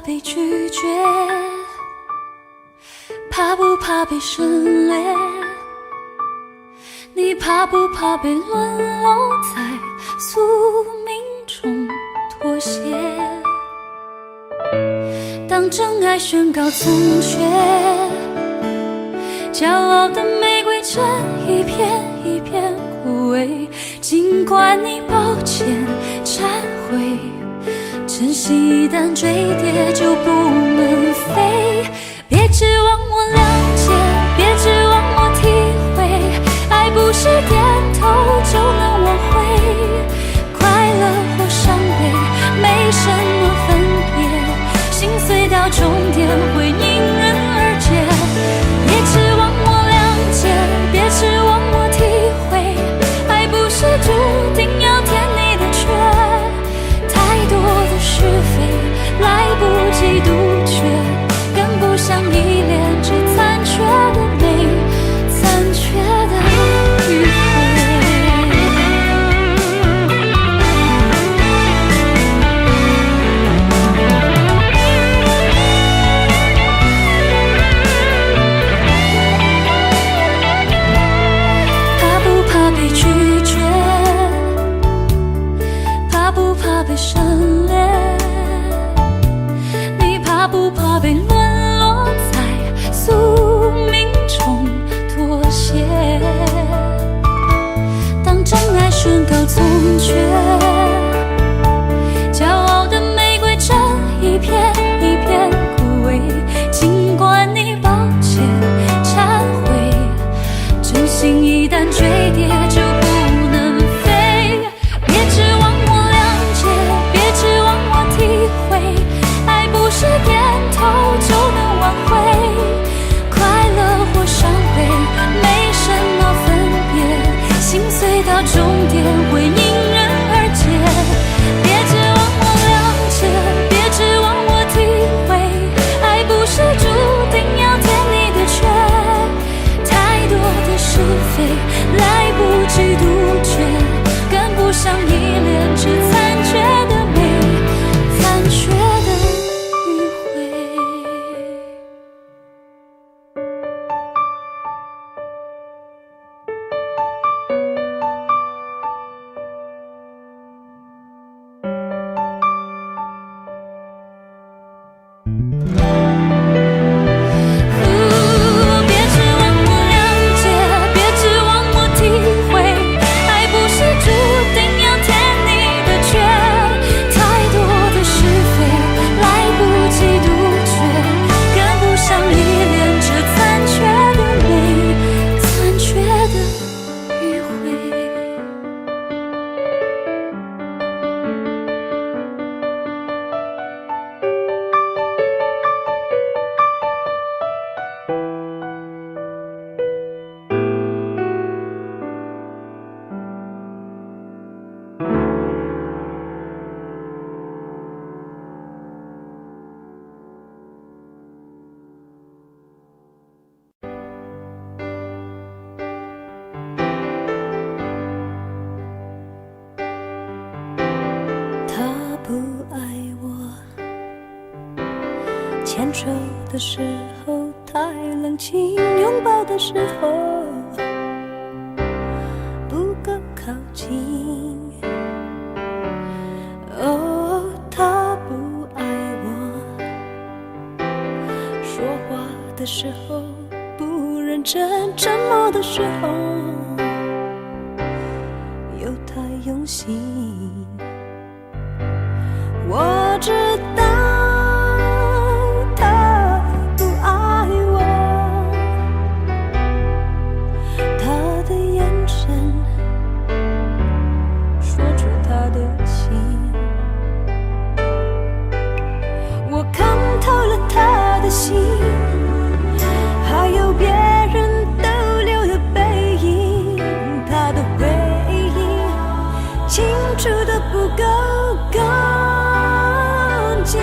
被拒绝？怕不怕被省略？你怕不怕被沦落在宿命中妥协？当真爱宣告从缺，骄傲的玫瑰正一片一片枯萎。尽管你抱歉忏悔，真心一旦坠跌就不能飞。别指望我谅解，别指望我体会，爱不是点头就能挽回。快乐或伤悲没什么分别，心碎到终点会迎刃而解。别指望我谅解，别指望我体会，爱不是注定要填你的缺。太多的是非来不及杜绝，更不想依恋这残缺的美，残缺的迂回。怕不怕被拒绝？怕不怕被省略？你怕不怕被沦落在宿命中妥协？当真爱宣告从缺，骄傲的玫瑰正一片一片枯萎。尽管你抱歉忏悔，真心一旦坠跌就不能飞。别指望我谅解，别指望我体会，爱不是点头就能挽回。快乐或伤悲没什么分别，心碎到终点会迎刃而解。别指望我谅解，别指望我体会，爱不是注定要填你的缺。太多的是非来不及杜绝，更不想依恋这残缺的美，残缺的迂回。别指望我谅解，别指望我体会，爱不是注定要填你的缺。太多的是非来不及杜绝，更不想依恋这残缺的美，残缺的迂回。他不爱我，牵手的时候太冷清，拥抱的时候不够靠近。哦，他不爱我，说话的时候不认真，沉默的时候又太用心。我知道他不爱我，他的眼神说出他的情，我看透了他的心，还有别人逗留的背影，他的回忆清楚的不够干净。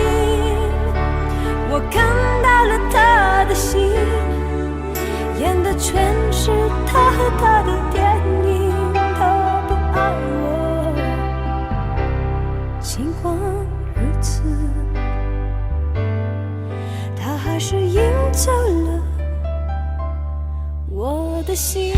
我看到了他的心，演的全是他和他的电影。他不爱我，尽管如此。心。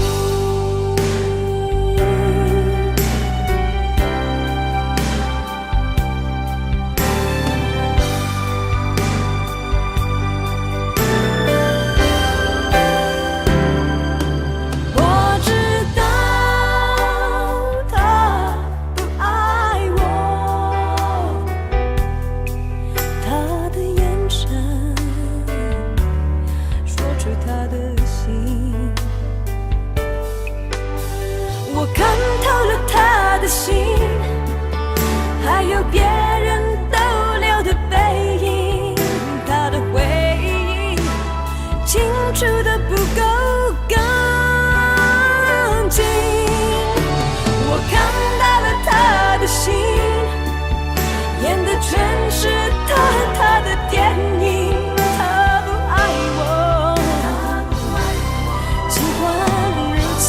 我看透了他的心，还有别人逗留的背影，他的回忆清楚的不够干净。我看到了他的心，演的全是他和他的电影。他不爱我，尽管如此，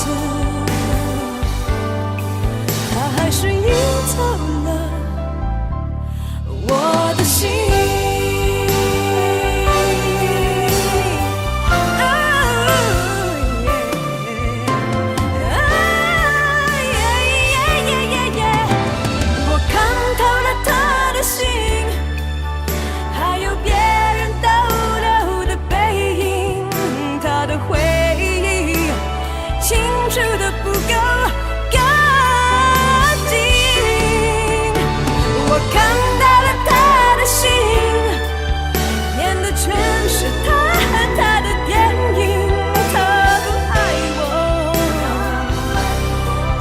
还是赢走了我的心。我看透了他的心，还有别人逗留的背影，他的回忆清楚的不够干净。我看到了他的心，演的全是他和他的电影。他不爱我，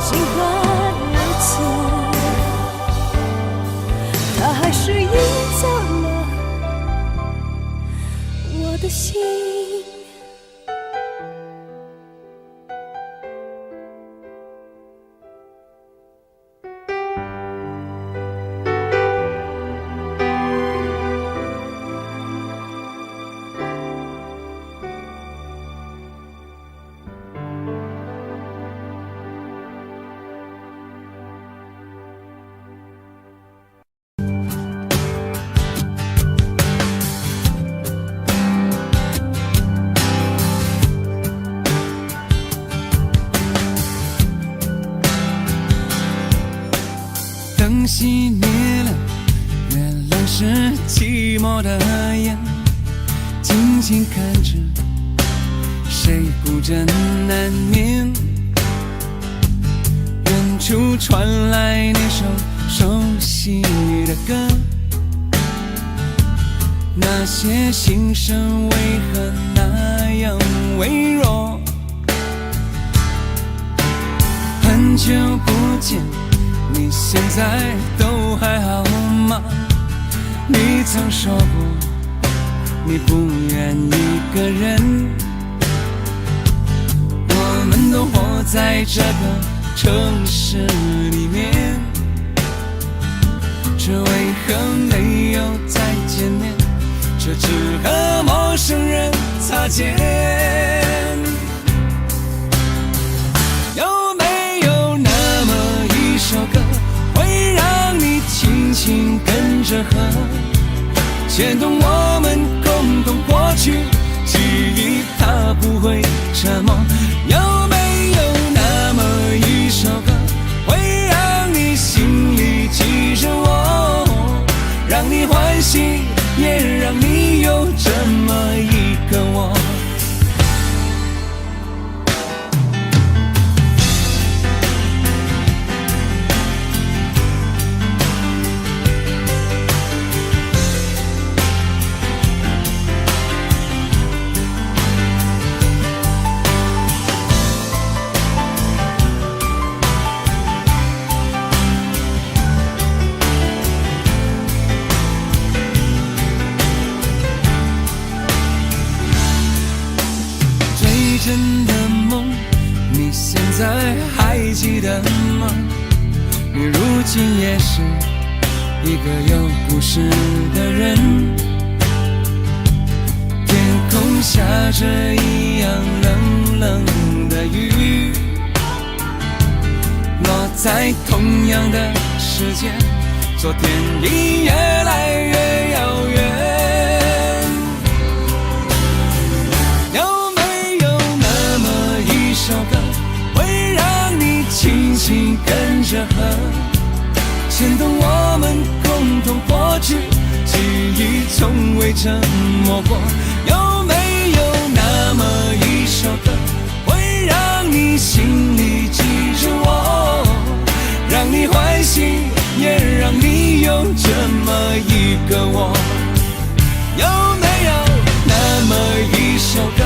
尽管如此，他还是赢走了我的心。灯熄灭了，原来是寂寞的眼，静静看着，谁不真难眠。远处传来那首熟悉的歌，那些心声为何那样微弱？很久不见，你现在都还好吗？你曾说过你不愿一个人，我们都活在这个城市里面，这为何没有再见面？这只和陌生人擦肩。有没有那么一首歌，会让你轻轻跟着和，牵动我们共同过去记忆，它不会沉默。有没有那么一首歌，会让你心里记着我，让你欢喜，也让你有这么一个我。真的梦，你现在还记得吗？你如今也是一个有故事的人，天空下着一样冷冷的雨，落在同样的时间，昨天已越来越遥远。首歌跟着和，牵动我们共同过去，记忆从未沉默过。有没有那么一首歌，会让你心里记着我，让你欢喜，也让你有这么一个我？有没有那么一首歌，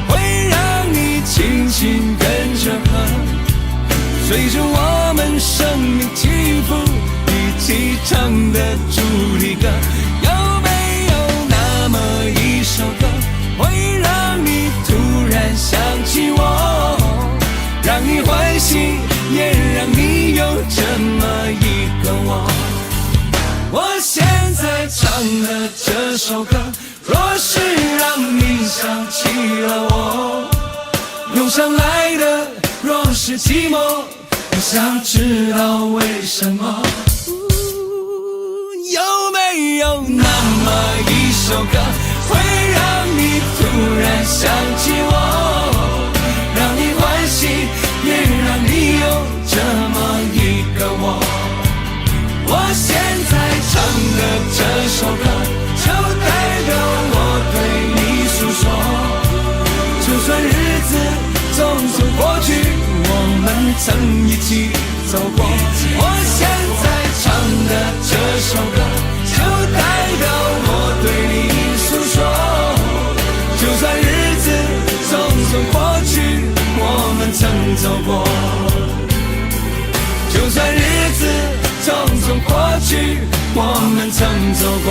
会让你轻轻跟着和，随着我们生命起伏一起唱的主题歌？有没有那么一首歌，会让你突然想起我，让你欢喜，也让你有这么一个我？我现在唱的这首歌，若是让你想起了我，涌上来的若是寂寞，我想知道为什么？有没有那么一首歌，会让你突然想起我，让你欢喜，也让你有这么一个我？我现在唱的这首歌，就代表我对你诉说。就算日子匆匆过去，我们曾一起走过。我现在唱的这首歌，就代表我对你诉说。就算日子匆匆过去，我们曾走过。就算日子匆匆过去，我们曾走过。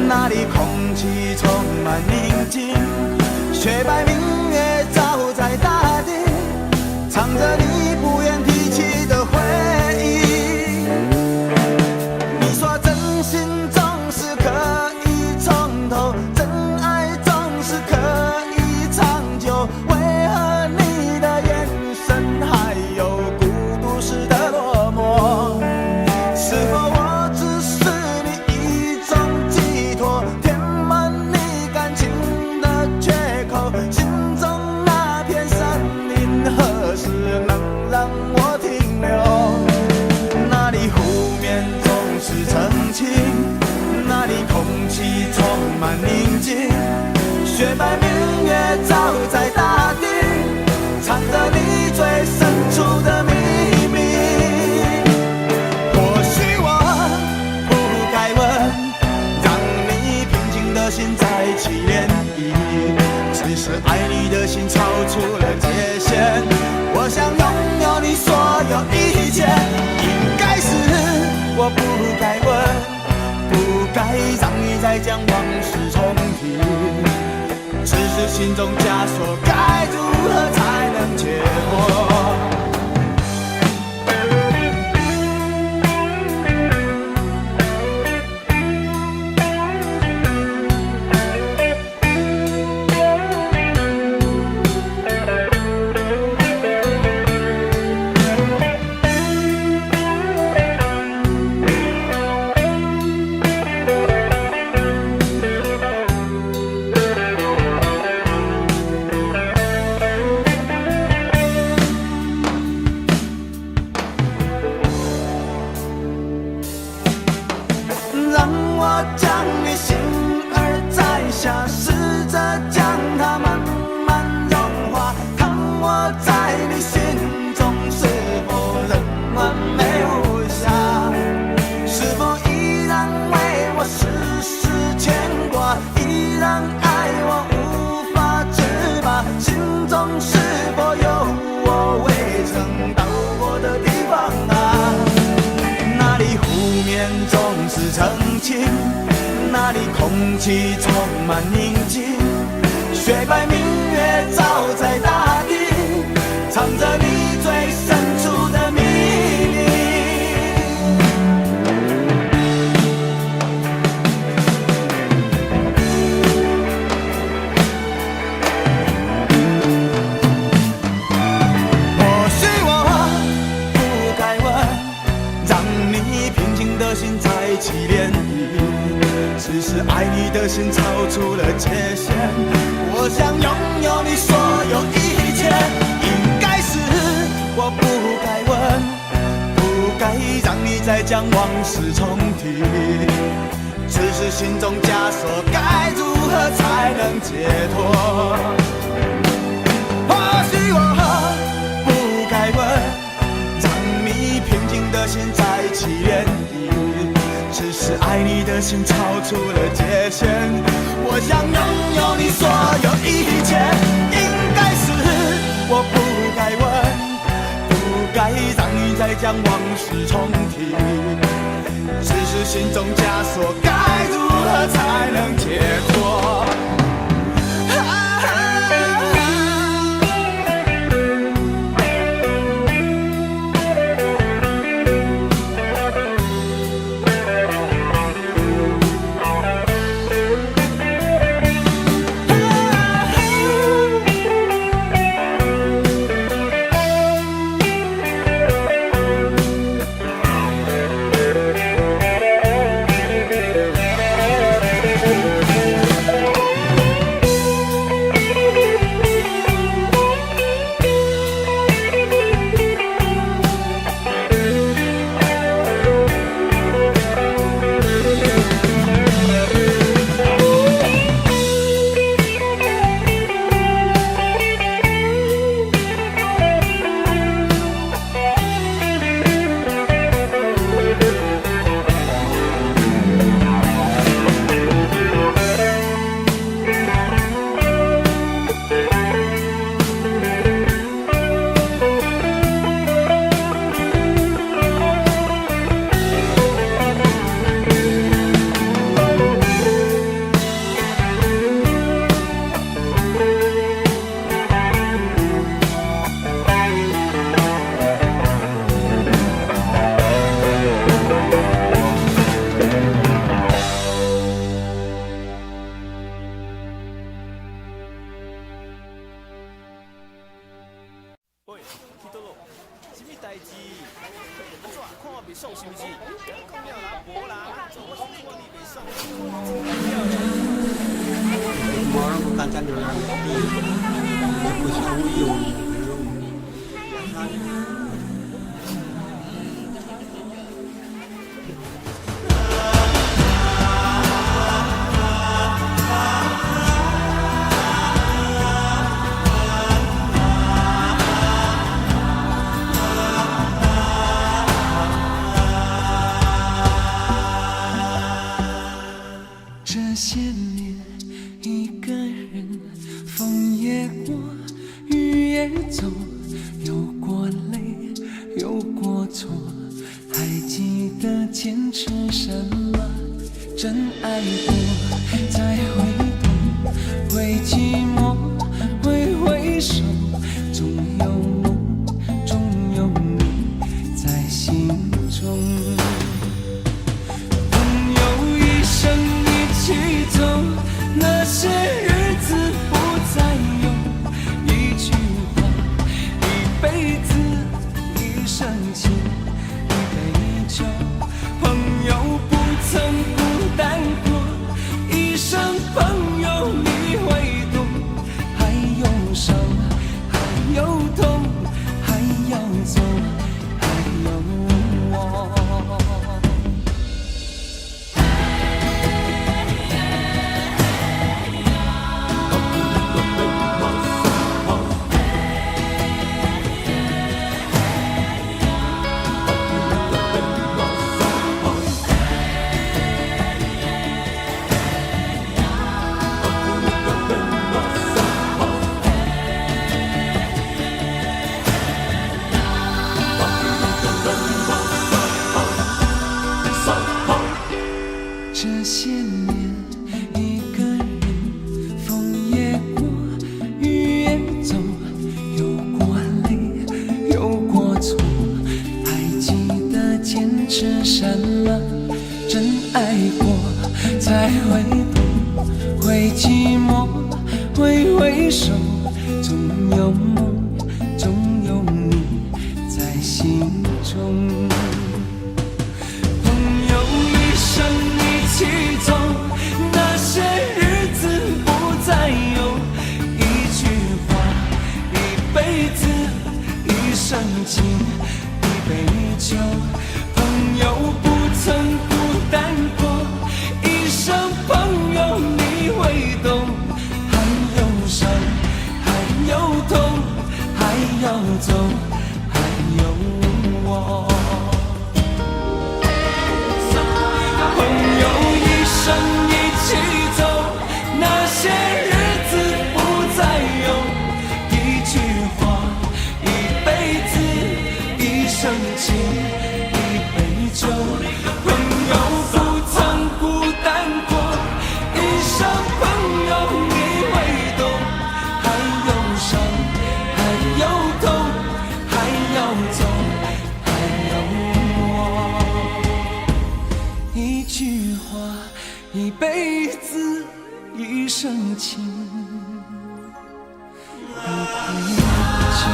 那里空气充满宁静，雪白明月照在大地，唱着你不愿提起的回忆。你说真心总是可以从头，真爱总是可以长久，为何你的眼神还有孤独时的落寞？是否我只是你一种寄托，填满你感情的缺口？心中那片森林何时能让我停留？那里湖面总是澄清，那里空气充满宁静，雪白明月照在大地，藏着你最深处的秘密。或许我不该问，让你平静的心再起涟漪，只是爱你的心超出了界限。我想拥有你所有一切，应该是我不该问，不该让你再将往事重提，只是心中枷锁该如何才能解脱？那里空气充满宁静，雪白明月照在大地，唱着你最深处的秘密。或许我不该问，让你平静的心再起涟漪，只是爱你的心超出了界限。我想拥有你所有一切，应该是我不该问，不该让你再将往事重提，只是心中枷锁该如何才能解脱？或许我不该问，让你平静的心再起涟漪，只是爱你的心超出了界限。我想拥有你所有一切，应该是我不该问，不该让你再将往事重提，只是心中枷锁该如何才能解脱？曾孤单过，一生朋友你会懂。有梦，总有你在心中。朋友一生一起走，那些日子不再有。一句话，一辈子，一生情，一杯酒。朋友不曾孤单过，一生朋友你会懂。还有伤，还有痛，还要走，还有我。朋友一生一起走，那些日子不再有。一句话，一辈子，一生情，一杯酒。朋友不曾孤单过，一生朋友你会懂。还有伤，还有痛，还要走，还有我。一句话，一辈子，一生情，一杯酒。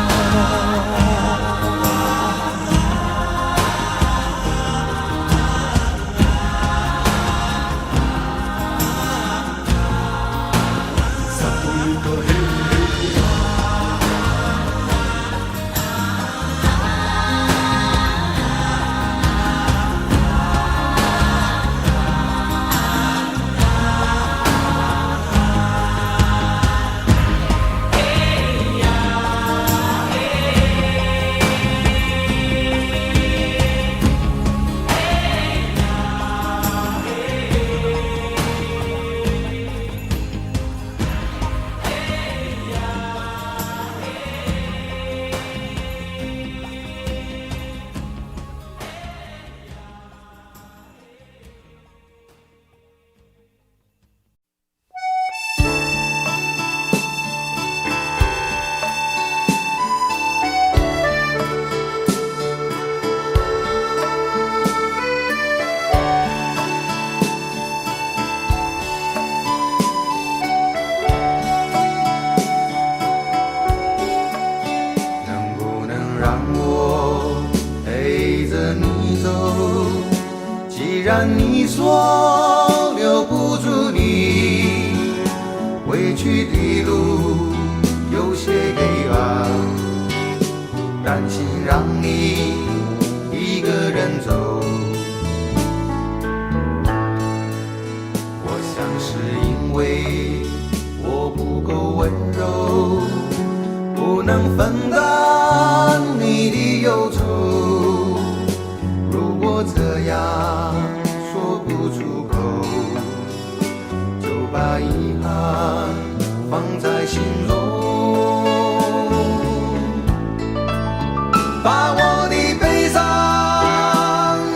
既然你说留不住你，回去的路有些黑暗，担心让你一个人走。我想是因为我不够温柔，不能分担你的忧愁。如果这样说不出口，就把遗憾放在心中，把我的悲伤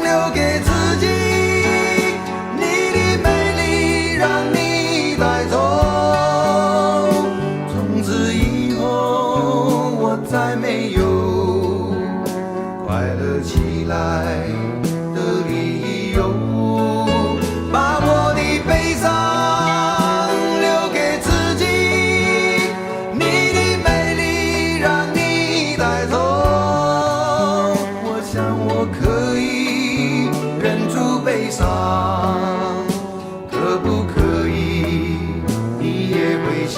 留给自己，你的美丽让你带走。从此以后我再没有快乐起来的理由，把我的悲伤留给自己，你的美丽让你带走。我想我可以忍住悲伤，可不可以你也会想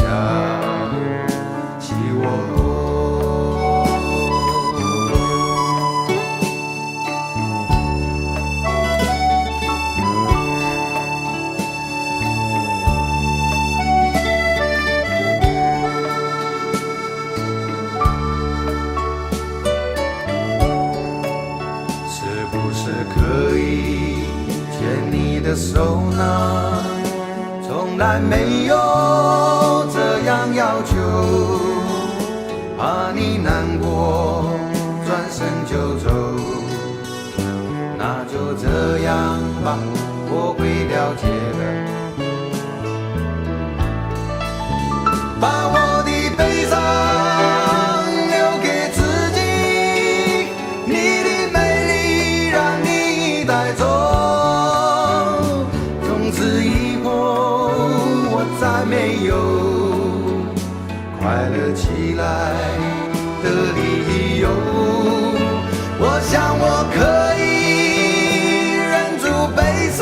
起我？可以牵你的手呢？从来没有这样要求，怕你难过，转身就走。那就这样吧，我会了解的。把我的悲伤留给自己，你的美丽让你带走。从此以后我再没有快乐起来的理由。我想我可以忍住悲伤，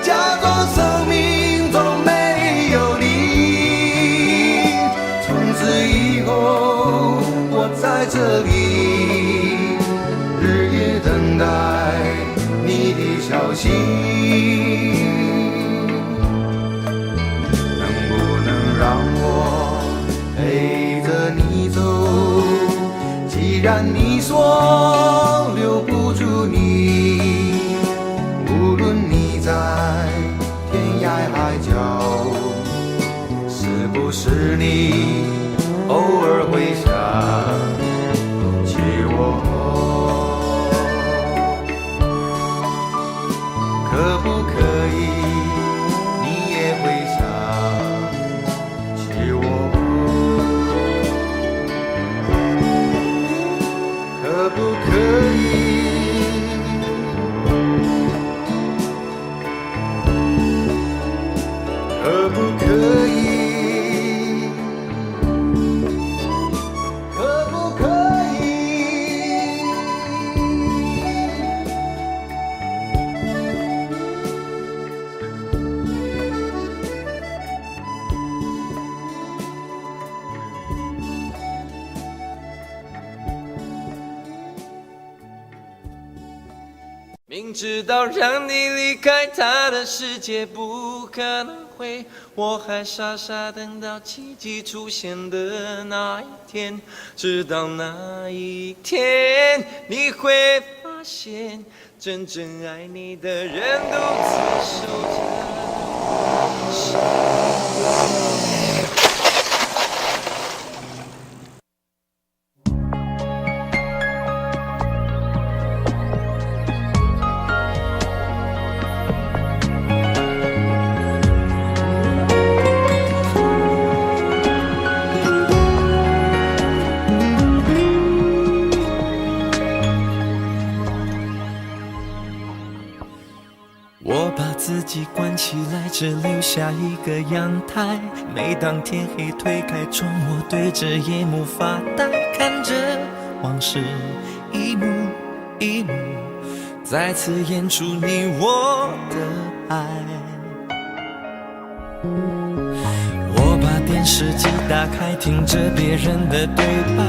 假装生命中没有你。从此以后，我在这里日夜等待你的消息。能不能让我陪着你走？既然你说留不住你，无论你在天涯海角，是不是你偶尔会想起我？可不可以你也会想起我？可不可以？可不可以？可不可以？明知道让你离开他的世界不可能会，我还傻傻等到奇迹出现的那一天。直到那一天，你会发现，真正爱你的人独自守着。我把自己关起来，只留下一个阳台。每当天黑推开窗，我对着夜幕发呆，看着往事一幕一幕再次演出你我的爱。我把电视机打开，听着别人的对白，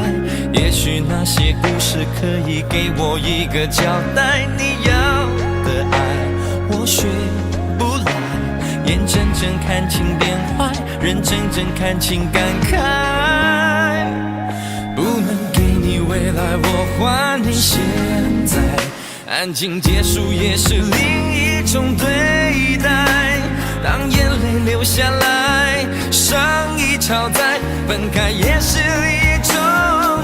也许那些故事可以给我一个交代。你要的爱我学不来，眼睁睁看情变坏，人睁睁看情感慨。不能给你未来，我还你现在。安静结束也是另一种对待。当眼泪流下来，伤已超载，分开也是一种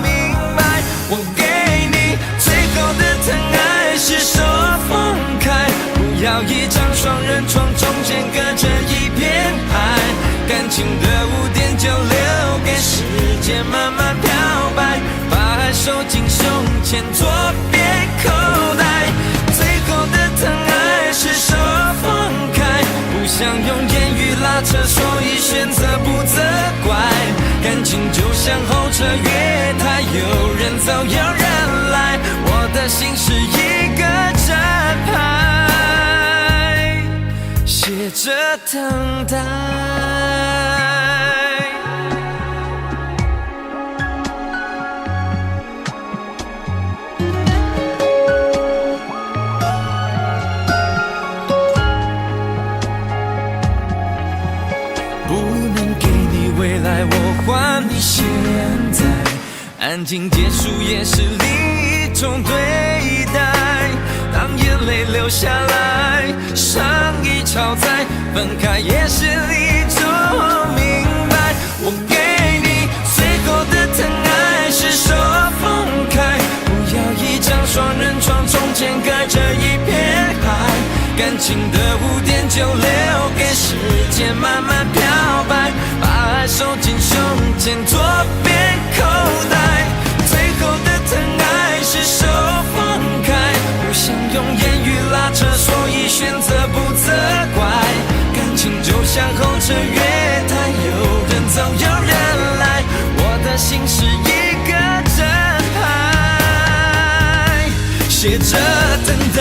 明白。我给你最后的疼爱是手放开，不要一张双人床，中间隔着一片海。感情的污点就留给时间慢慢漂白，把爱收进胸前左边口袋。最后的疼爱是手放开，不想用言语拉扯，所以选择不责怪。感情就像候车月台，有人走有人来，我的心是一个站牌，写着等待。未来我还你现在，安静结束也是另一种对待。当眼泪流下来，伤已超载，分开也是一种明白。我给你最后的疼爱是手放开，不要一张双人床，中间隔着一片海。感情的污点就留给时间慢慢漂白，把爱收进胸前左边口袋。最后的疼爱是手放开，不想用言语拉扯，所以选择不责怪。感情就像候车月台，有人走有人来，我的的心是一个正牌，写着等待。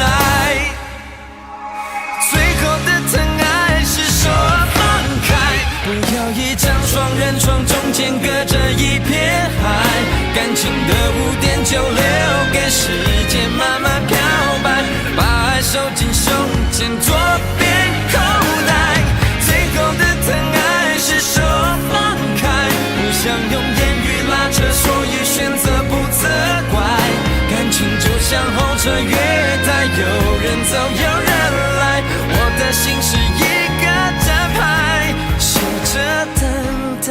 最后的疼爱是说放开，不要一张双人床，中间隔着一片海，感情的污点就留给时间慢慢漂白，把爱收进胸前左边口袋。最后的疼爱是说放开，不想用言语拉扯，所以选择不责怪。感情就像候车月台，有人走有人来，我的心是一个站牌，守着等待。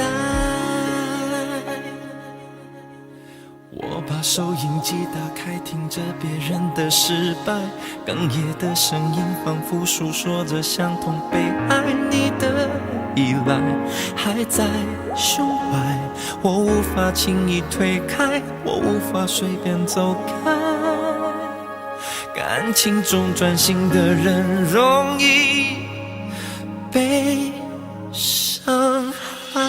我把收音机打开，听着别人的失败，哽咽的声音仿佛诉说着相同被爱你的依赖，还在胸怀，我无法轻易推开，我无法随便走开。感情中专心的人容易被伤害。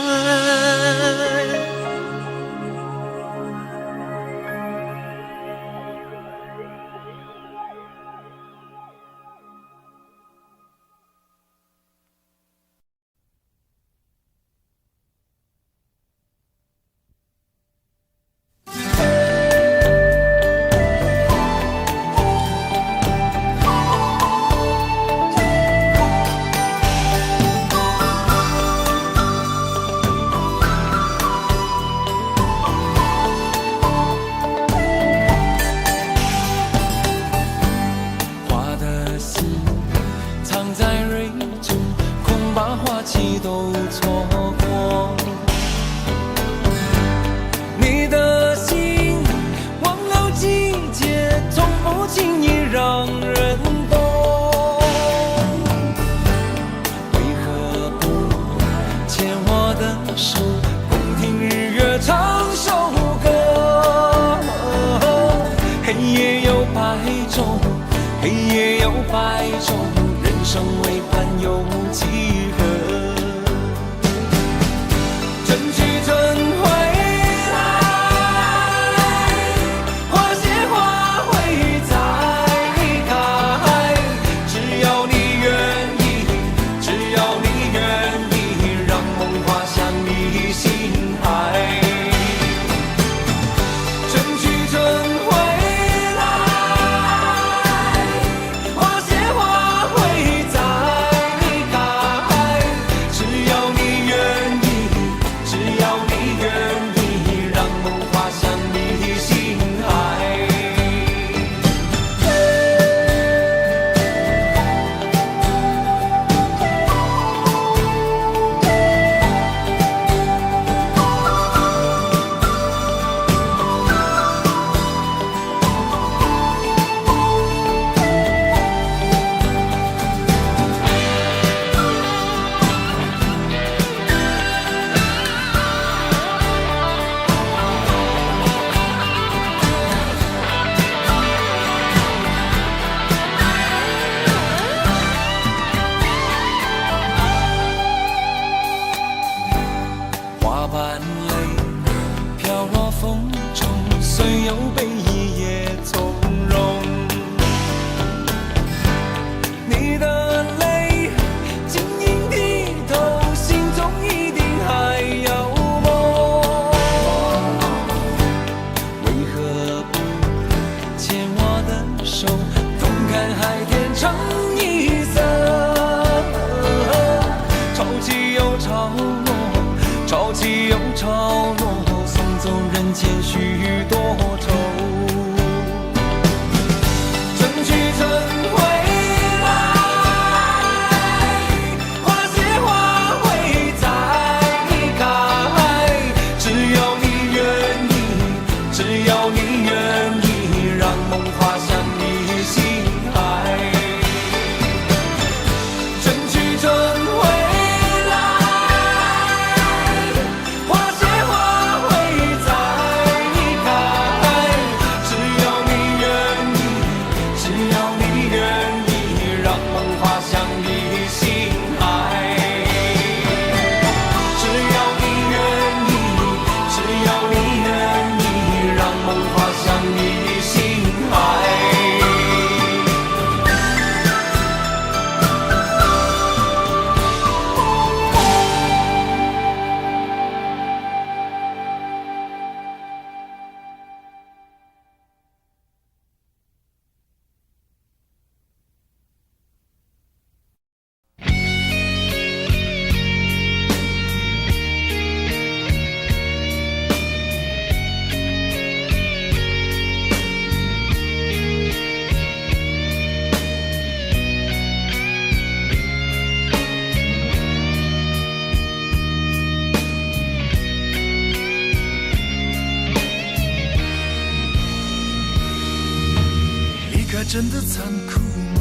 该真的残酷吗？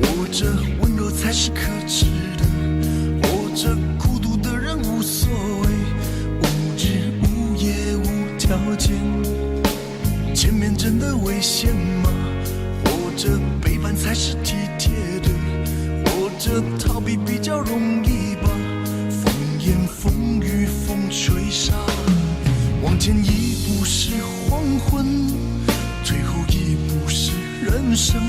活着温柔才是可耻的，活着孤独的人无所谓，无日无夜无条件。前面真的危险吗？活着背叛才是体贴的，活着逃避比较容易吧。风言风语风吹沙，往前一步是黄昏，退后一步是人生。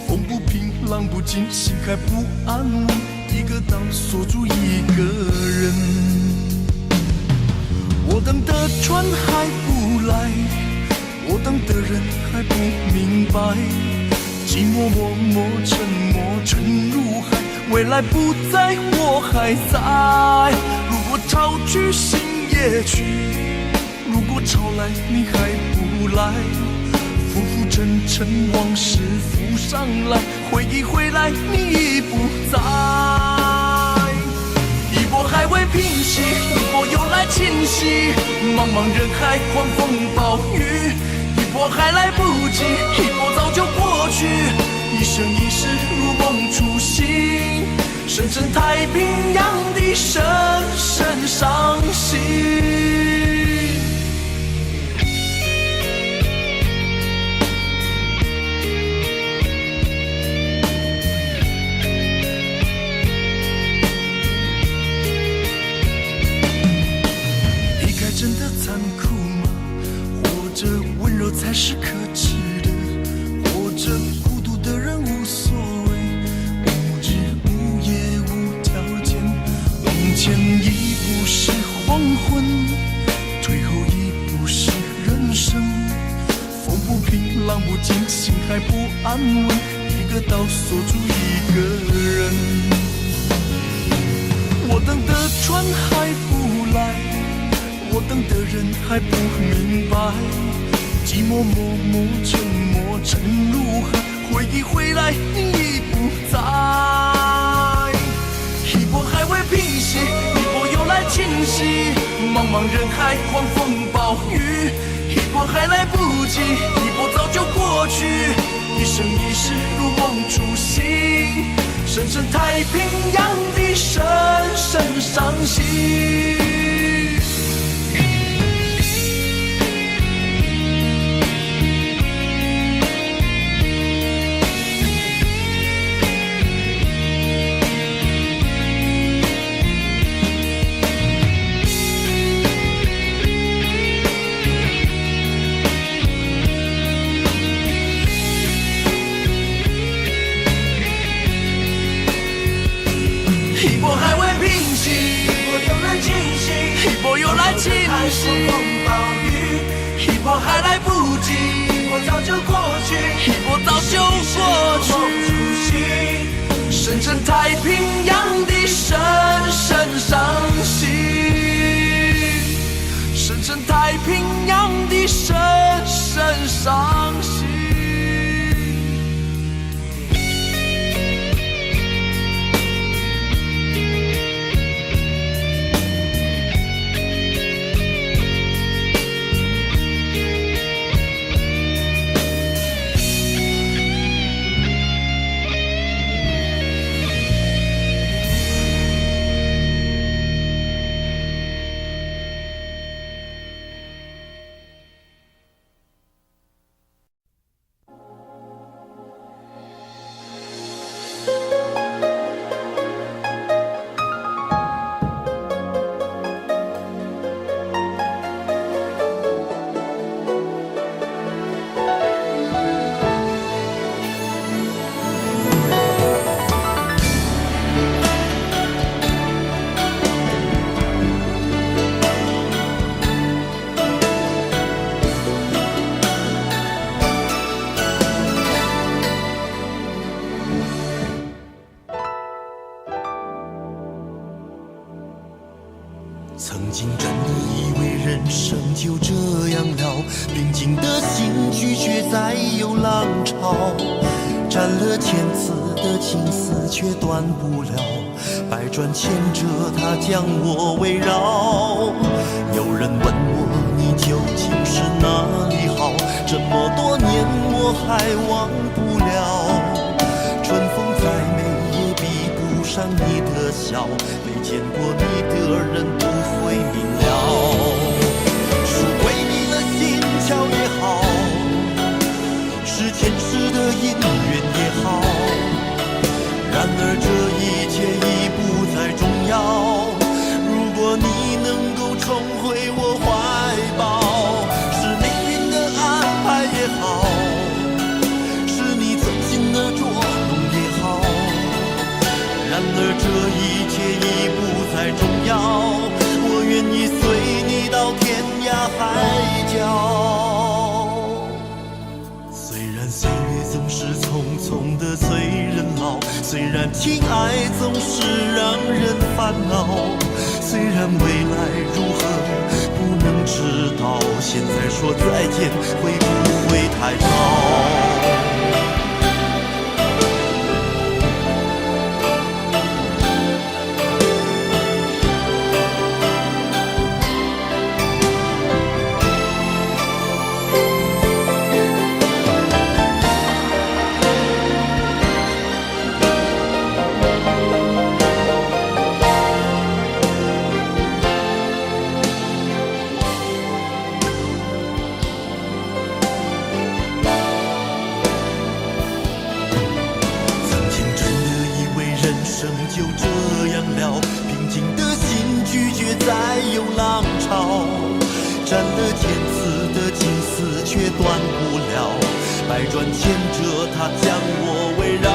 风不平浪不静，心还不安稳，一个岛锁住一个人。我等的船还不来，我等的人还不明白，寂寞默默沉默沉入海，未来不在我还在。如果潮去心也去，如果潮来你还不来，浮浮沉沉往事浮上来，回忆回来你已不在。一波还未平息，一波又来侵袭，茫茫人海狂风暴雨，一波还来不及，一波早就过去，一生一世如梦初醒，深深太平洋的深深伤心。真的残酷吗？活着温柔才是可耻的，活着孤独的人无所谓，无日无夜无条件。往前一步是黄昏，退后一步是人生。风不平浪不静，心还不安稳，一个岛锁住一个人。我等的船还不来，我等的人还不明白，寂寞默默沉默沉入海，回忆回来你已不在。一波还未平息，一波又来侵袭，茫茫人海狂风暴雨，一波还来不及，一波早就过去，一生一世如梦初醒，深深太平洋的深深伤心。一波还未平息，一波又来侵袭，一波又来侵袭，风暴雨，一波还来不及，一波早就过去，一波早就过去，深深太平洋的深深伤心，深深太平洋的深深伤心。曾经真的以为人生就这样了，平静的心拒绝再有浪潮，斩了千次的情丝却断不了，百转千折它将我围绕。有人问我你究竟是哪里好，这么多年我还忘不了。春风再美也比不上你的笑，没见过你的人不会明了。是鬼迷了心窍也好，是前世的因缘也好，然而这一切已不再重要。如果你能够重回我怀抱，是命运的安排也好，是你存心的捉弄也好，然而这一切已不再重要。我愿意随你到天涯海角。虽然岁月总是匆匆的催人老，虽然情爱总是让人烦恼，虽然未来如何不能知道，现在说再见会不会太早？就这样了，平静的心拒绝再有浪潮，斩了千次的情丝却断不了，百转千折它将我围绕。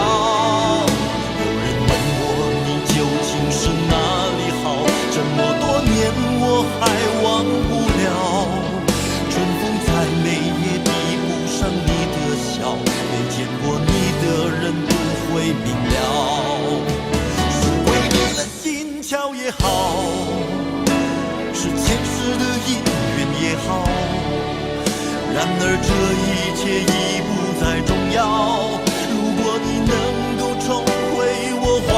有人问我你究竟是哪里好，这么多年我还忘不了。春风再美也比不上你的笑，没见过你的人不会明了。巧也好，是前世的因缘也好，然而这一切已不再重要。如果你能够重回我怀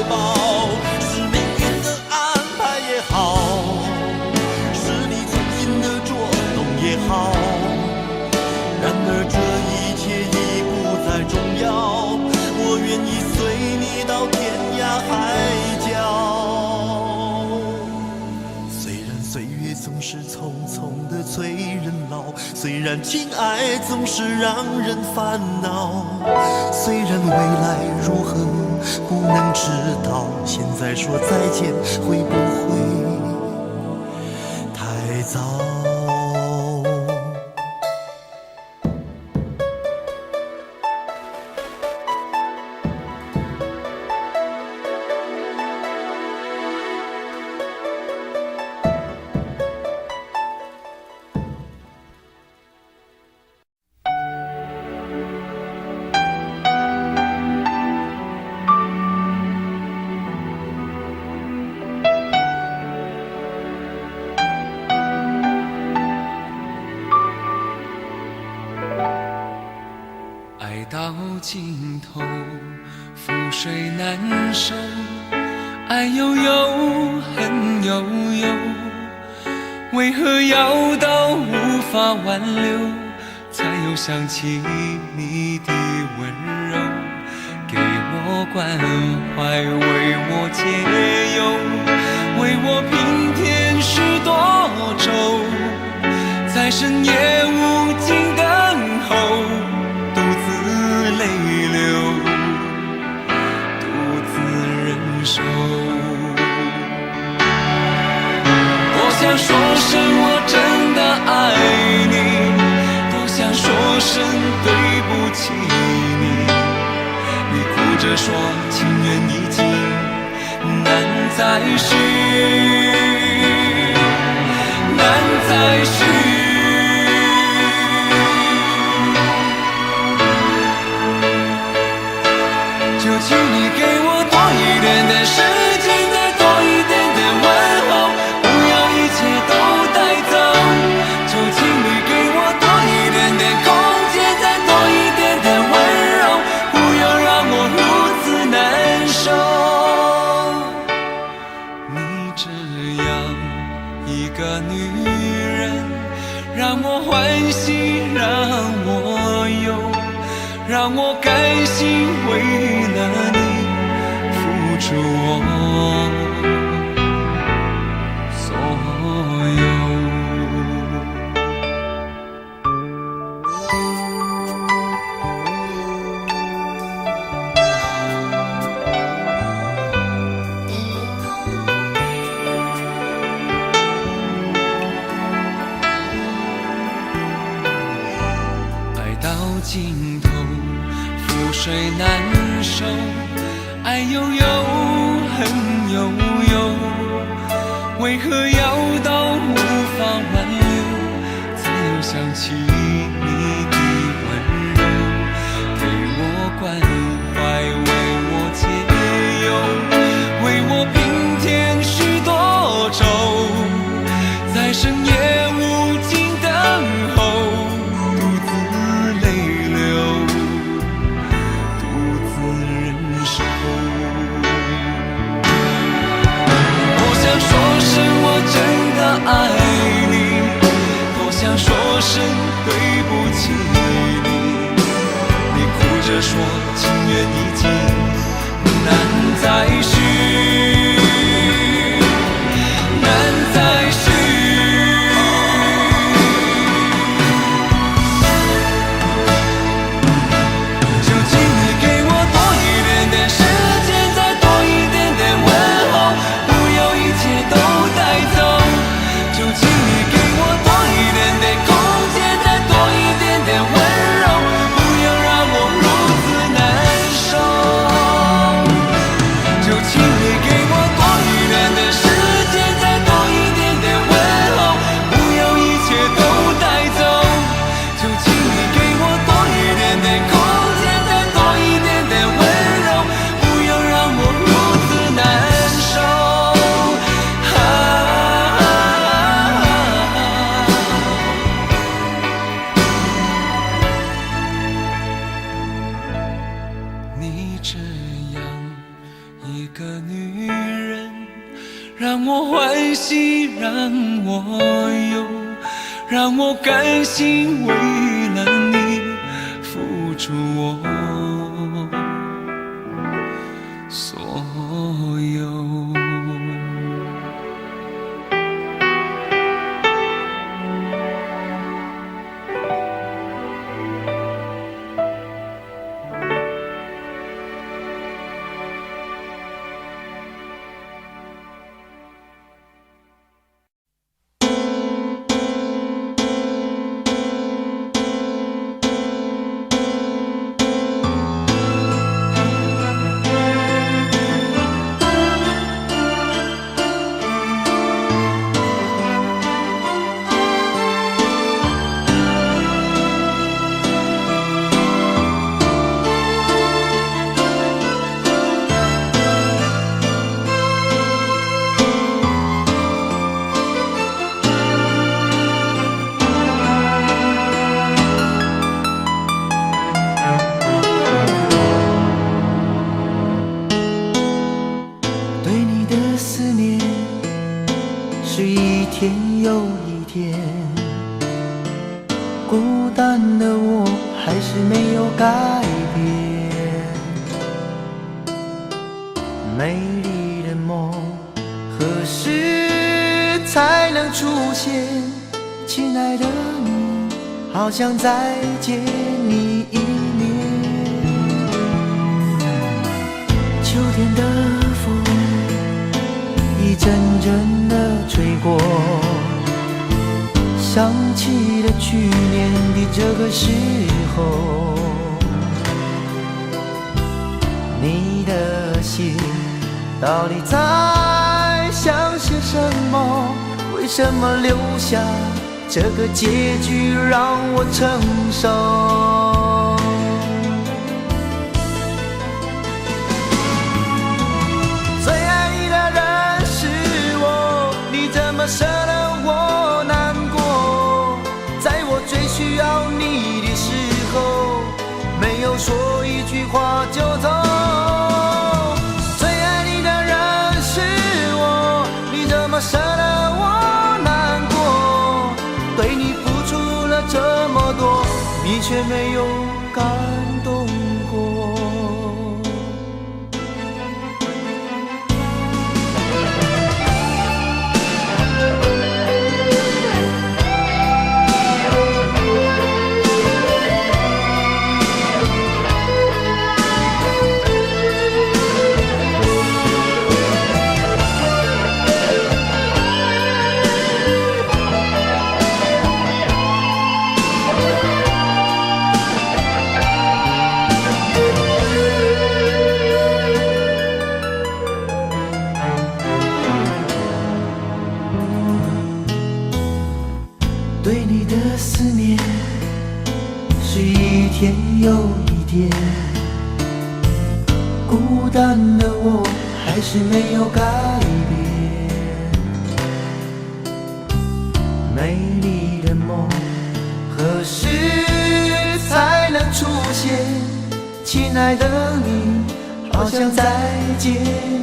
抱，是命运的安排也好，是你存心的捉弄也好，然而这一切已不再重要。我愿意随你到天涯海角。岁月总是匆匆的催人老，虽然情爱总是让人烦恼，虽然未来如何不能知道，现在说再见会不会太早？到尽头，覆水难收，爱悠悠，恨悠悠，为何要到无法挽留，才又想起你的温柔，给我关怀，为我解忧，为我平添许多愁，在深夜无尽等候，独自泪流，独自忍受。多想说声我真的爱你，多想说声对不起你，你哭着说情缘已尽，难再续，难再续。就请你给我多一点的时间，再多一点的问候，不要一切都带走。就请你给我多一点的空间，再多一点的温柔，不要让我如此难受。你这样让我甘心为了你付出我所有。尽头，覆水难收，爱悠悠，恨悠悠，为何要到无法挽留，才又想起你的温柔，给我关怀，为我解忧，为我平添许多愁，在深夜无尽等候，爱你，多想说声对不起你。你哭着说情缘已尽，难再续，难再续。就请你给我多一点点时间，再多一点点问候，不要一切都带走。就请你给我多一点点空间，再多一点点温柔，不要让我如此难受。就请你给我多一点点时间，再多一点点问候，不要一切都带走。就请你给我多一点点空间，再多一点点温柔，不要让我如此难受。你这样一个女人，让我欢喜，让我忧，让我甘心为了你付出我所有。孤单的我还是没有改变，美丽的梦何时才能出现？亲爱的你，好想再见你一面。秋天的风一阵阵地吹过，想起了去年的这个时候，你的心到底在想些什么？为什么留下这个结局让我承受？最爱你的人是我，你怎么舍得我难过？在我最需要你的时候，没有说一句话就走。最爱你的人是我，你怎么舍得我难过？对你付出了这么多，你却没有感动过。对你的思念是一天又一天，孤单的我还是没有改变。美丽的梦何时才能出现？亲爱的你，好想再见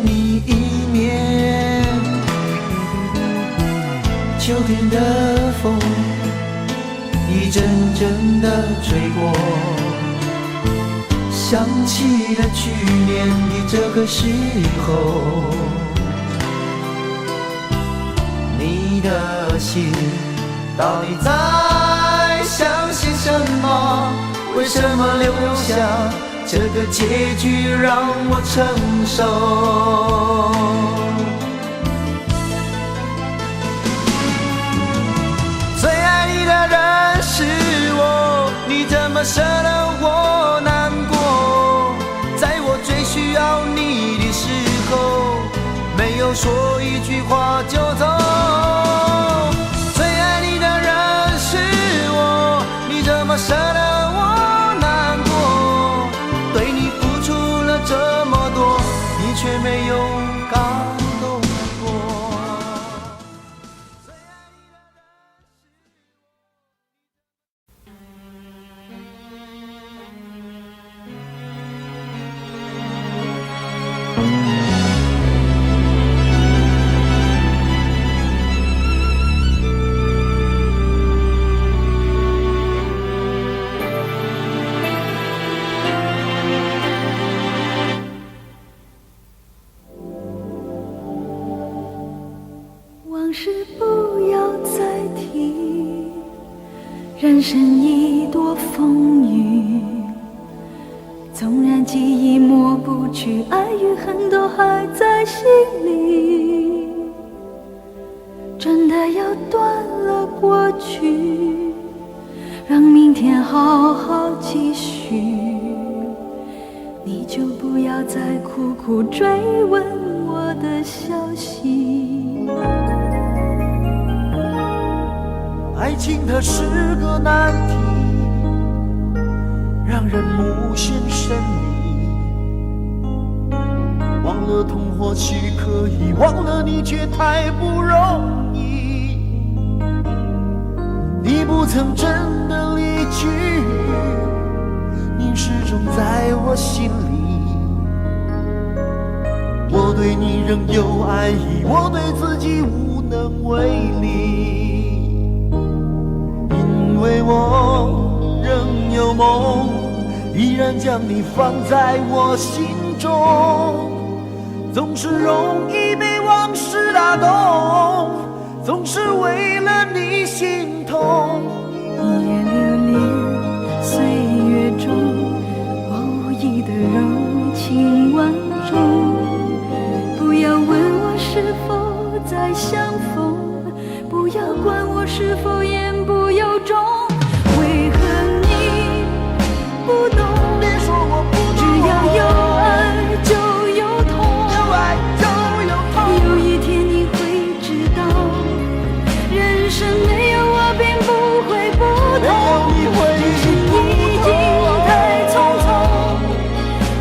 你一面。秋天的风一阵阵地吹过，想起了去年的这个时候，你的心到底在想些什么？为什么留下这个结局让我承受？最爱你的人是我，你怎么舍得我难过？在我最需要你的时候，没有说一句话就走。最爱你的人是我，你怎么舍得我难过？对你付出了这么多，你却没有感动过。往事不要再提，人生已多风雨，纵然记忆抹不去，爱与恨都还在心里。真的要断了过去，让明天好好继续，你就不要再苦苦追问我的消息。爱情它是个难题，让人无限神秘。忘了痛或许可以，忘了你却太不容易。你不曾真的离去，你始终在我心里。我对你仍有爱意，我对自己无能为力。因为我仍有梦，依然将你放在我心中。总是容易被往事打动，总是为了你心痛。一夜流连岁月中，无意的柔情万种。不要问我是否再相逢，不要管我是否言不由衷。为何你不懂？别说我不懂，只要有爱就有痛，有爱就有痛。有一天你会知道，人生没有我并不会不同。人生已经太匆匆，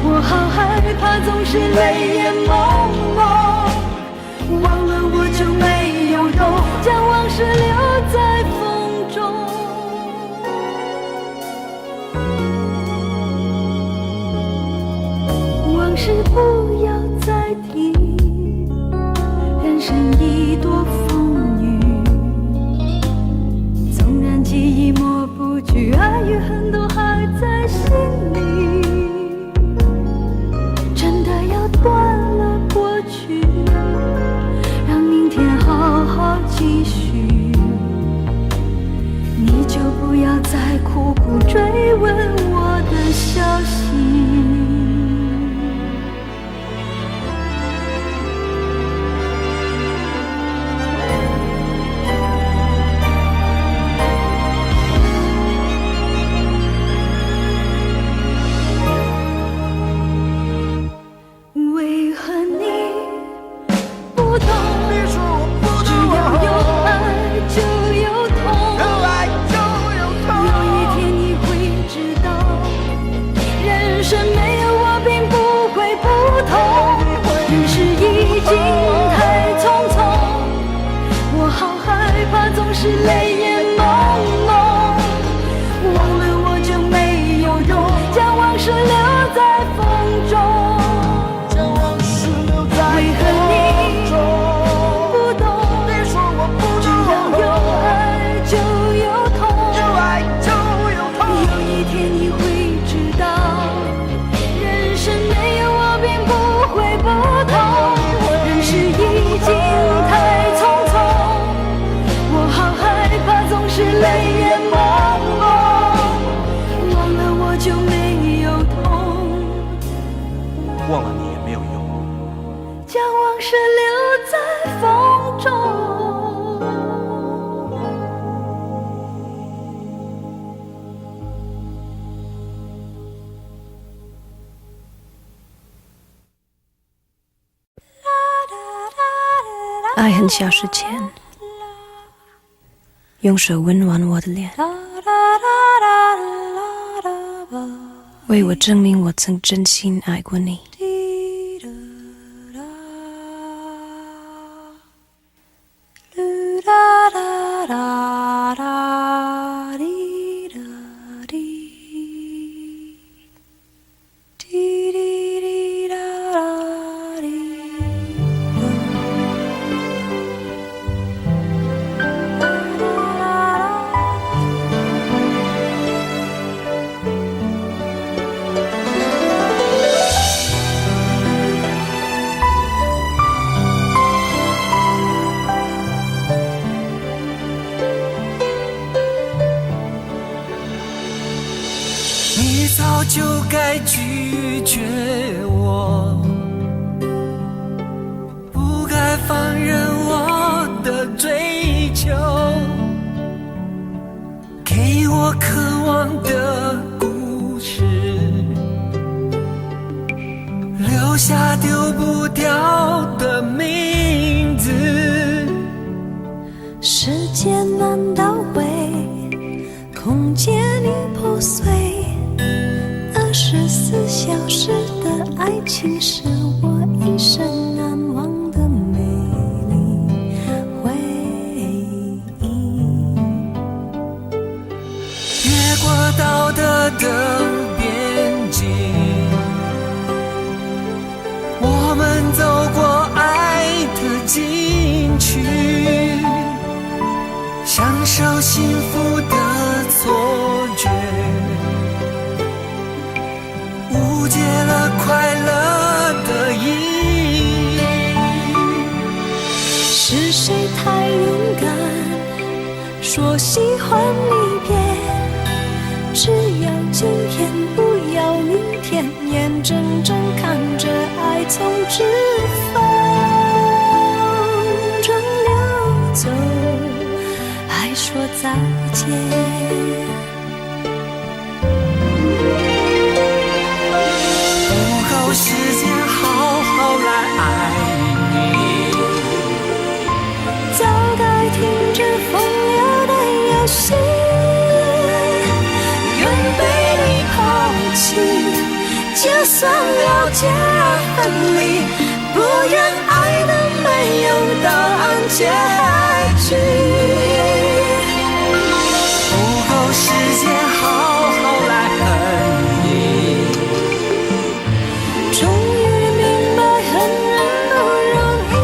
我好害怕总是泪眼朦胧。忘了我就没有懂，将往事留在风中。往事不要再提，人生已多风雨。纵然记忆抹不去，爱与恨都还在心就不要再苦苦追问我的消息。为何你不懂？只要有爱就有痛，有一天你会知道，人生没有我并不会不同。人世已经太匆匆，我好害怕总是泪眼朦胧，忘了我就没有用，将往事留在风中。为何你不懂？只要有爱就有痛，有一天你会知道，人生没有我并不会不同。人世已经太匆匆，我好害怕总是泪眼朦胧，忘了我就没有痛，忘了你也没有用。将往事留在风中。爱很小时前，用手温暖我的脸，为我证明我曾真心爱过你。你早就该拒绝我，不该放任我的追求，给我渴望的故事，留下丢不掉的名字。时间难倒回，空间已破碎，24小时的爱情是我一生难忘的美丽回忆。越过道德的边境，我们走过爱的禁区，享受幸福的错觉，误解了快乐的意义。是谁太勇敢，说喜欢离别？只要今天，不要明天，眼睁睁看着爱从指缝中流走，还说再见。时间好好来爱你，早该停止风流的游戏，愿被你抛弃，就算了解而分离，不愿爱的没有答案结局。不够时间好好来恨你，终于明白恨人不容易，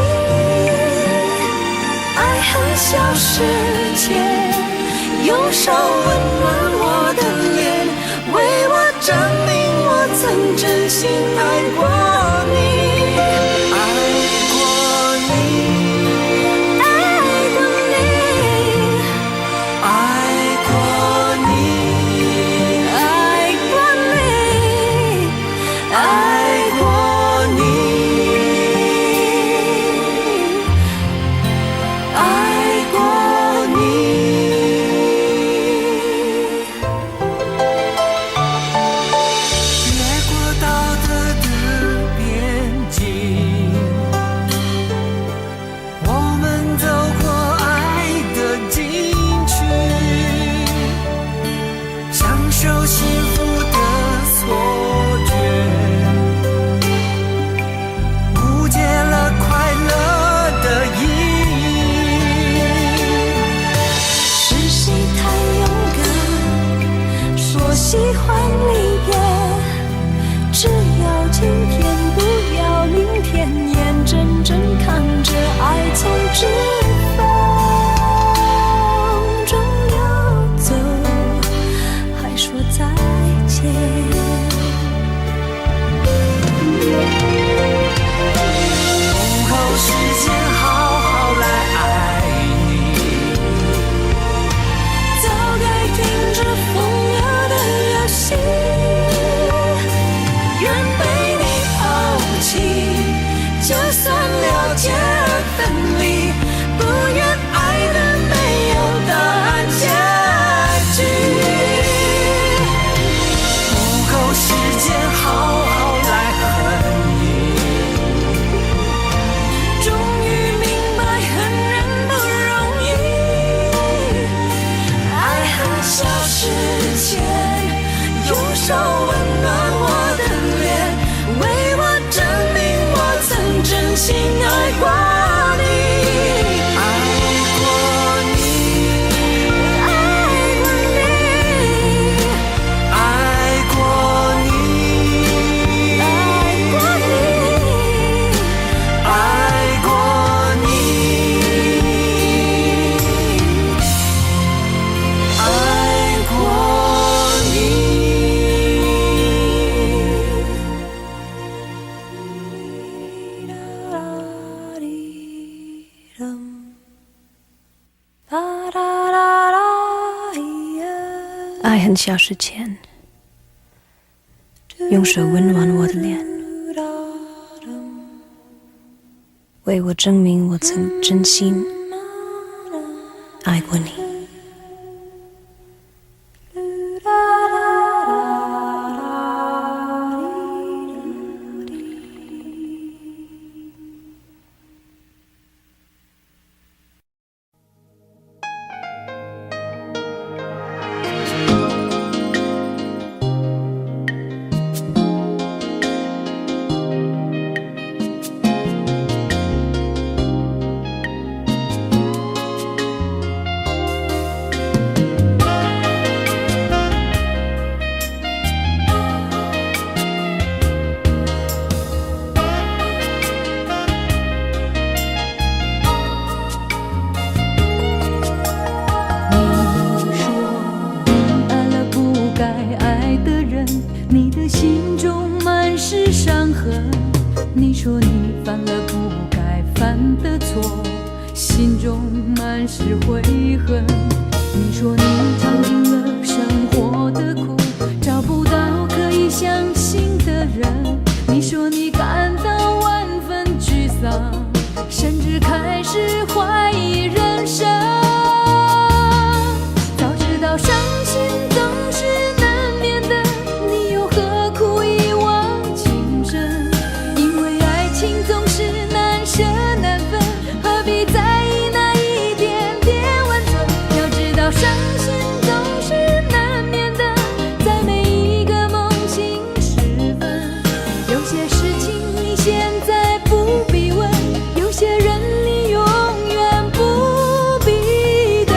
爱恨小时前，用手温暖我的脸，为我证明我曾真心爱过你。爱过你，受幸福的错觉，误解了快乐的意义。是谁太勇敢，说喜欢离别，只要今天不要明天，眼睁睁看着爱从指缝中流走，还说再见。不够时间好好来爱你，早该停止风流的游戏，愿被你抛弃，就算了解而分离，不愿爱的没有答案结局。不够时间好好来恨你，终于明白恨人不容易，爱恨消失前，用手温暖我的脸，为我证明我曾真心爱过你，爱过你，爱过你，爱过你，爱过你，爱过你，爱恨消失前，用手温暖我的脸，为我证明我曾真心爱过你。你说你犯了不该犯的错，心中满是悔恨。你说你尝尽了生活的苦，找不到可以相信的人。你说你感到万分沮丧，甚至开始怀疑人生。早知道伤心总是难免的，你又何苦一往情深？因为爱情总是难舍难分，何必在意那一点点温存？要知道伤心总是难免的，在每一个梦醒时分。有些事情你现在不必问，有些人你永远不必等。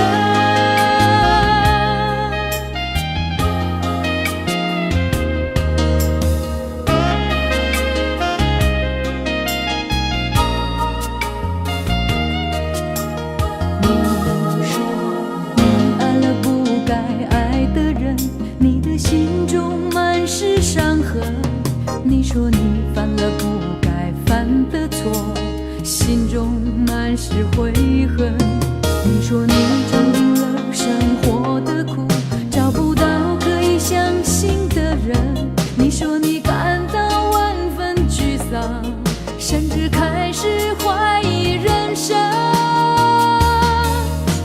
你说你爱了不该爱的人，你的心中满是伤痕。你说你犯了不该犯的错，心中满是悔恨。你说你尝尽了生活的苦，找不到可以相信的人。你说你感到万分沮丧，甚至开始怀疑人生。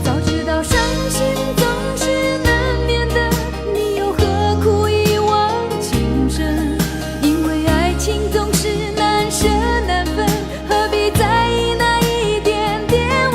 早知道伤心总是难免的，你又何苦一往情深？因为爱情总是难舍难分，何必在意那一点点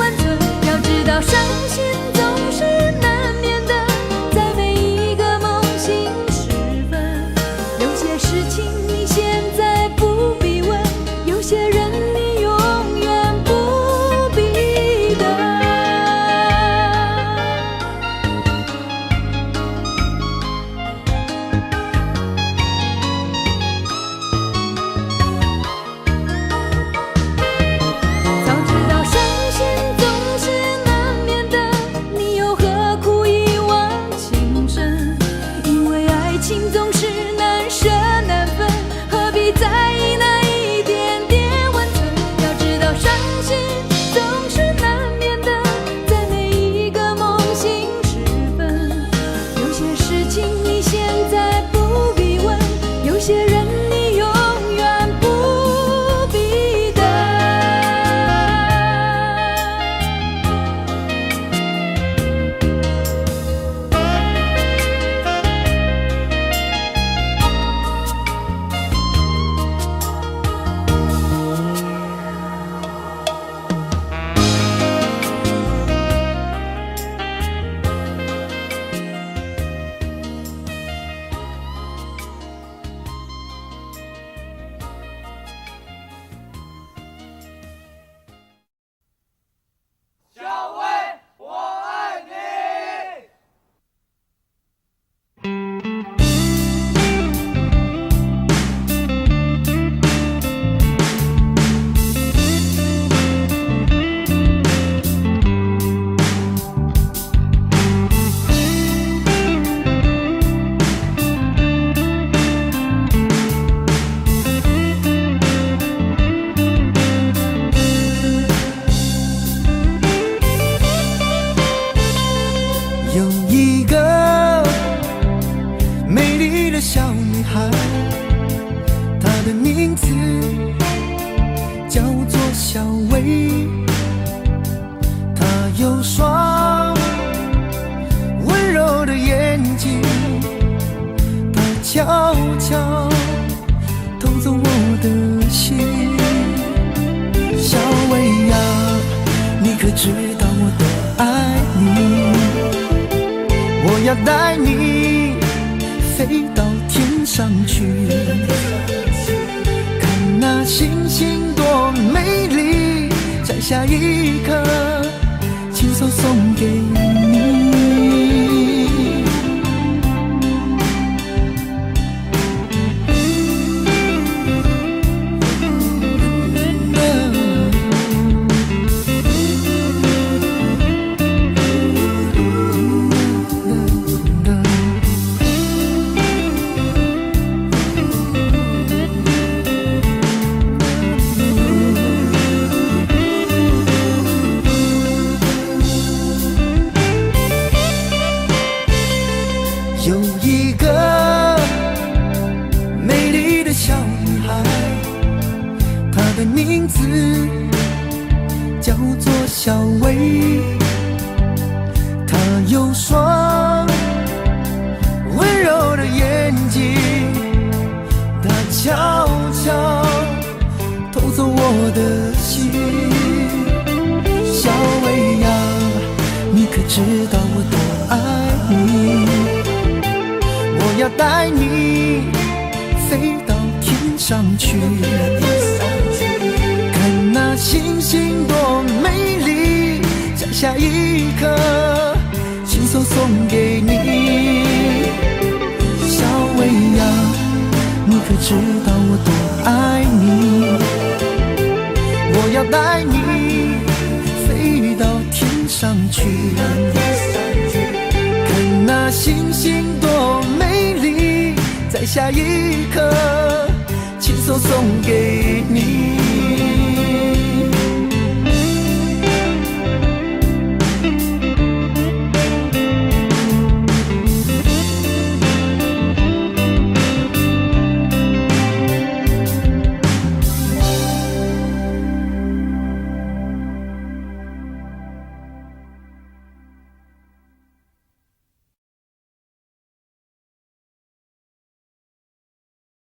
知道我多爱你？我要带你飞到天上去，看那星星多美丽，在下一刻亲手送给你。有一个美丽的小女孩，她的名字叫做小薇。她有双温柔的眼睛，她悄悄偷走我的心。小薇呀，你可知道我多爱你？我要带你飞到天上去，看那星星多美丽，在下一刻亲手送给你。小薇呀，你可知道我多爱你？我要带你飞到天上去，看那星星多美丽，在下一刻亲手送给你。